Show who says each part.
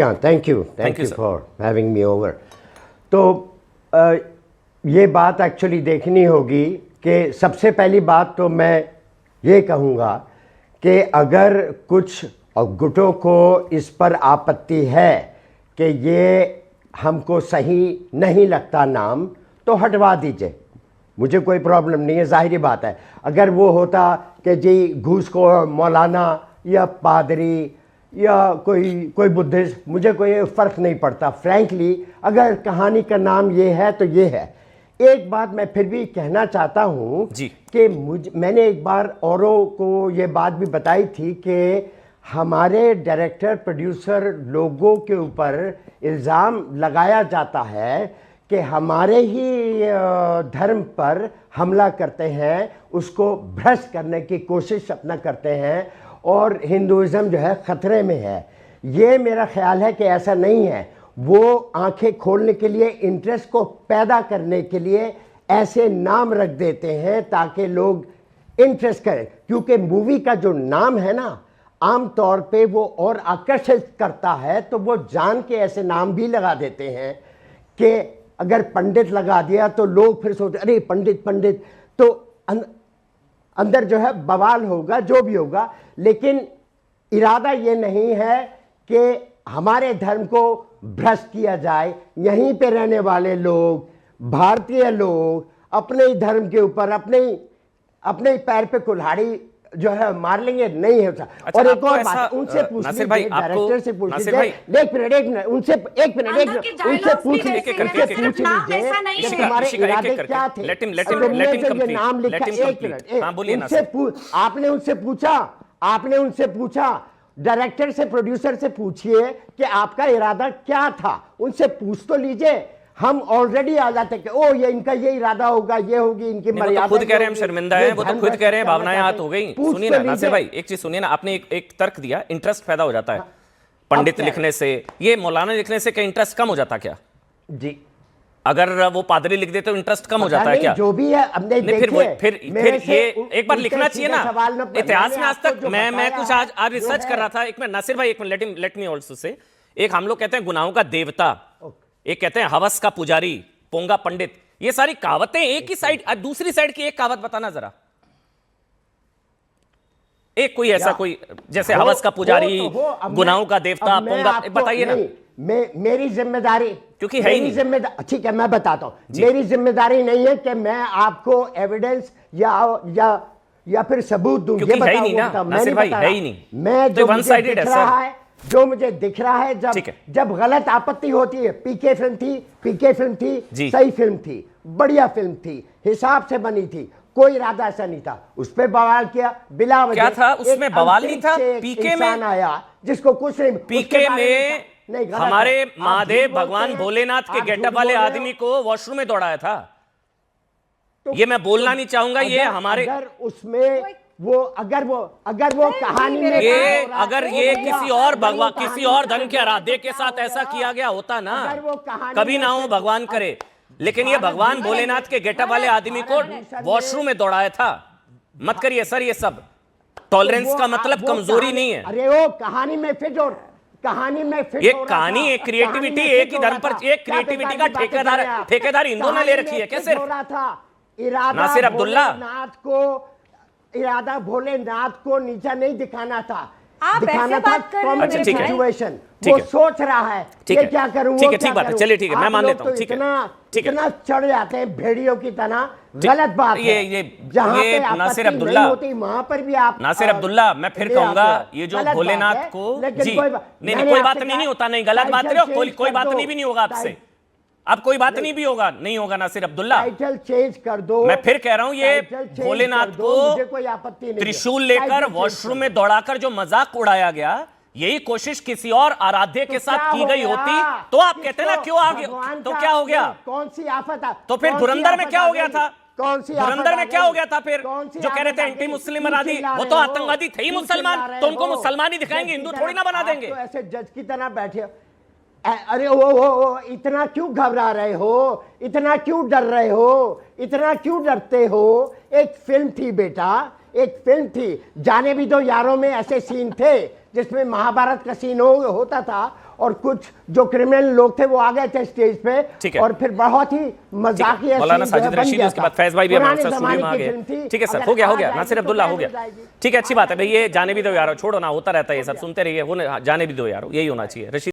Speaker 1: Thank you for having me over. तो ये बात एक्चुअली देखनी होगी कि सबसे पहली बात तो मैं ये कहूँगा कि अगर कुछ गुटों को इस पर आपत्ति है कि ये हमको सही नहीं लगता नाम, तो हटवा दीजिए, मुझे कोई प्रॉब्लम नहीं है। ज़ाहिरी बात है, अगर वो होता कि जी घूसखोर मौलाना या पादरी या कोई बुद्धिस्ट, मुझे कोई फ़र्क नहीं पड़ता फ्रैंकली। अगर कहानी का नाम ये है तो ये है। एक बात मैं फिर भी कहना चाहता हूँ कि मैंने एक बार औरों को ये बात भी बताई थी कि हमारे डायरेक्टर प्रोड्यूसर लोगों के ऊपर इल्ज़ाम लगाया जाता है कि हमारे ही धर्म पर हमला करते हैं, उसको भ्रष्ट करने की कोशिश अपना करते हैं और हिंदुइज़्म जो है ख़तरे में है। ये मेरा ख्याल है कि ऐसा नहीं है। वो आंखें खोलने के लिए, इंटरेस्ट को पैदा करने के लिए ऐसे नाम रख देते हैं ताकि लोग इंटरेस्ट करें, क्योंकि मूवी का जो नाम है ना, आम तौर पे वो और आकर्षित करता है, तो वो जान के ऐसे नाम भी लगा देते हैं कि अगर पंडित लगा दिया तो लोग फिर सोचते अरे पंडित पंडित, तो अंदर जो है बवाल होगा, जो भी होगा। लेकिन इरादा ये नहीं है कि हमारे धर्म को भ्रष्ट किया जाए। यहीं पे रहने वाले लोग, भारतीय लोग अपने ही धर्म के ऊपर अपने ही पैर पे कुल्हाड़ी जो है मार लेंगे, नहीं है। अच्छा, और एक और बात उनसे पूछ लीजिए, डायरेक्टर से पूछ लीजिए, एक मिनट उनसे पूछ लीजिए कि तुम्हारे इरादे क्या थे, तुमने जो ये नाम लिखा। एक मिनट, आपने उनसे पूछा, डायरेक्टर से प्रोड्यूसर से पूछिए कि आपका इरादा क्या था, उनसे पूछ तो लीजिए। हम ऑलरेडी आ जाते कि ओ ये इनका ये इरादा होगा, ये होगी इनकी मर्यादा।
Speaker 2: खुद कह रहे हैं हम शर्मिंदा हैं, वो तो खुद कह रहे हैं भावनाएं हाथ हो गई। सुनिए ना नासिर भाई, एक चीज सुनिए ना, आपने एक तर्क दिया, इंटरेस्ट पैदा हो जाता है पंडित लिखने से, ये मौलाना लिखने से क्या इंटरेस्ट कम हो जाता क्या? जी, अगर वो पादरी लिख देते तो इंटरेस्ट कम हो जाता है क्या?
Speaker 1: जो भी है हमने
Speaker 2: फिर ये एक बार लिखना चाहिए ना। इतिहास में आज तक मैं कुछ आज रिसर्च कर रहा था। एक मिनट नासिर भाई, एक minute, let me also say. एक हम लोग कहते हैं गुनाहों का देवता, एक कहते हैं हवस का पुजारी, पोंगा पंडित। ये सारी कहावतें एक ही साइड, दूसरी साइड की एक कहावत बताना जरा। एक कोई ऐसा कोई जैसे हवस का पुजारी, गुनाहों का देवता, पोंगा, बताइए ना।
Speaker 1: मेरी जिम्मेदारी,
Speaker 2: क्योंकि है ही नहीं।
Speaker 1: ठीक है, मैं बताता हूं। मेरी जिम्मेदारी नहीं है कि मैं आपको एविडेंस या फिर सबूत दूं।
Speaker 2: क्योंकि है ही नहीं ना नासिर भाई, है ही नहीं।
Speaker 1: मैं जो वन साइडेड है सर, जो मुझे दिख रहा है, जब गलत आपत्ति होती है। पीके फिल्म थी, सही फिल्म थी, बढ़िया फिल्म थी, हिसाब से बनी थी, कोई इरादा ऐसा नहीं था। उस पे बवाल किया बिला वजह।
Speaker 2: क्या था उसमें बवाल? नहीं था। पीके में
Speaker 1: आया जिसको कुछ नहीं,
Speaker 2: पीके में हमारे महादेव भगवान भोलेनाथ के गेटअप वाले आदमी को वॉशरूम में दौड़ाया था। ये मैं बोलना नहीं चाहूंगा, ये हमारे
Speaker 1: उसमें अगर वो कहानी में
Speaker 2: अगर ये किसी और भगवान, किसी और धर्म के आराध्य के साथ ऐसा किया गया होता ना, कभी ना हो, भगवान करे। लेकिन ये भगवान भोलेनाथ के गेटअप वाले आदमी को वॉशरूम में दौड़ाया था। मत करिए सर, ये सब टॉलरेंस का मतलब कमजोरी नहीं है।
Speaker 1: अरे वो कहानी में फिट,
Speaker 2: ये कहानी, एक क्रिएटिविटी, एक ही धर्म पर एक क्रिएटिविटी का ठेकेदार हिंदुओं ने ले रखी है। कैसे नासिर अब्दुल्ला,
Speaker 1: इरादा भोलेनाथ को नीचा नहीं दिखाना था,
Speaker 3: दिखाना था
Speaker 1: कॉमेडी सिचुएशन। वो सोच रहा है ये क्या करूं,
Speaker 2: ठीक बात है, चलिए ठीक है, मैं मान लेता हूं। ठीक है,
Speaker 1: इतना चढ़ जाते हैं भेड़ियों की तरह, गलत बात है।
Speaker 2: ये नासिर अब्दुल्ला,
Speaker 1: वहां पर भी आप
Speaker 2: नासिर अब्दुल्ला, मैं फिर कहूंगा ये जो भोलेनाथ को, जी नहीं, कोई बात नहीं होता, नहीं गलत बात रहे, कोई बात नहीं भी नहीं होगा आपसे, अब कोई बात नहीं भी होगा, नहीं होगा नासिर अब्दुल्ला।
Speaker 1: टाइटल चेंज कर दो।
Speaker 2: मैं फिर कह रहा हूं, ये भोलेनाथ को त्रिशूल लेकर वॉशरूम में दौड़ाकर जो मजाक उड़ाया गया, यही कोशिश किसी और आराध्य के साथ की गई होती तो आप कहते ना क्यों आ गया, तो क्या हो गया?
Speaker 1: कौन सी आफत?
Speaker 2: तो फिर धुरंधर में क्या हो गया था?
Speaker 1: कौन सी
Speaker 2: धुरंधर में क्या हो गया था फिर? जो कह रहे थे एंटी मुस्लिम अराधी, वो तो आतंकवादी थे ही मुसलमान, तो उनको मुसलमान ही दिखाएंगे, हिंदू थोड़ी ना बना देंगे।
Speaker 1: ऐसे जज की तरह बैठे, अरे वो इतना क्यों घबरा रहे हो, इतना क्यों डर रहे हो, इतना क्यों डरते हो? एक फिल्म थी बेटा, एक फिल्म थी। जाने भी दो यारों में ऐसे सीन थे जिसमें महाभारत का सीन होता था और कुछ जो क्रिमिनल लोग थे वो आ गए थे स्टेज पे और फिर बहुत ही मजाकिया
Speaker 2: मौलाना साजिद रशीदी, उसके बाद फैज भाई भी हमारे साथ स्टूडियो में आ गए। ठीक है सर, हो गया नासिर अब्दुल्ला हो गया। ठीक है, अच्छी बात है भाई, ये जाने भी दो यार, छोड़ो ना, होता रहता है ये सब, सुनते रहिए, वो जाने भी दो यार, यही होना चाहिए। रशीद